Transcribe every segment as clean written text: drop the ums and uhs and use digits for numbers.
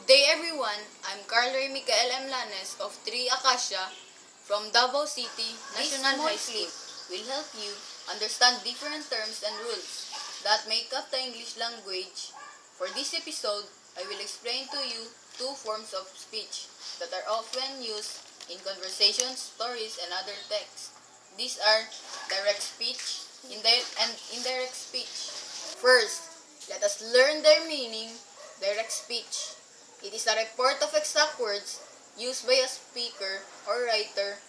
day everyone, I'm Carl Ray Micael M. Lanes of 3 Acacia from Davao City National High School will help you understand different terms and rules that make up the English language. For this episode, I will explain to you two forms of speech that are often used in conversations, stories, and other texts. These are direct speech and indirect speech. First, let us learn their meaning. Direct speech. It is a report of exact words used by a speaker or writer,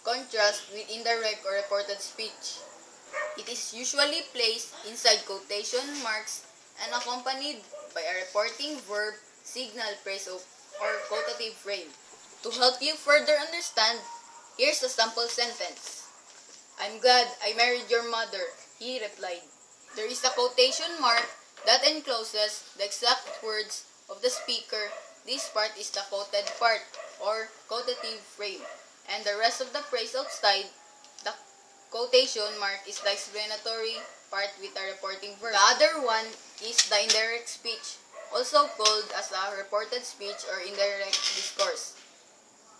contrast with indirect or reported speech. It is usually placed inside quotation marks and accompanied by a reporting verb, signal, phrase, or quotative frame. To help you further understand, here's a sample sentence. "I'm glad I married your mother," he replied. There is a quotation mark that encloses the exact words of the speaker. This part is the quoted part or quotative frame, and the rest of the phrase outside the quotation mark is the explanatory part with a reporting verb. The other one is the indirect speech, also called as a reported speech or indirect discourse.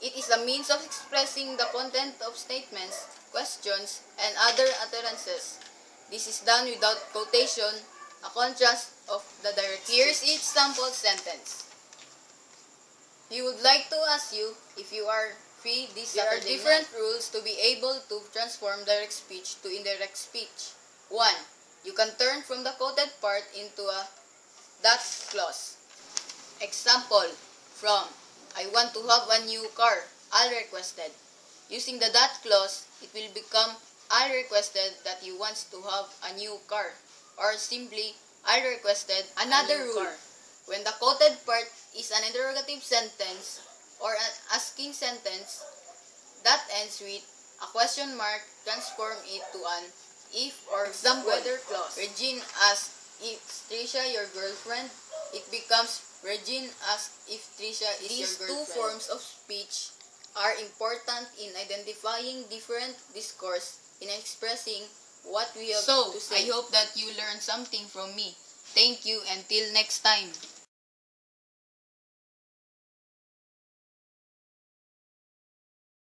It is a means of expressing the content of statements, questions, and other utterances. This is done without quotation, a contrast of the direct speech. Here's each sample sentence. He would like to ask you if you are free this Saturday. There are different rules to be able to transform direct speech to indirect speech. 1. You can turn from the quoted part into a that clause. Example from "I want to have a new car. Al requested." Using the that clause, it will become "Al requested that he wants to have a new car," or simply "Al requested another rule." Car. When the quoted part is an interrogative sentence or an asking sentence that ends with a question mark, transform it to an if or whether clause. Regine asked, "Is Tricia your girlfriend?" It becomes Regine asked if Tricia is your girlfriend. These two forms of speech are important in identifying different discourse in expressing what we have to say. So, I hope that you learned something from me. Thank you, until next time.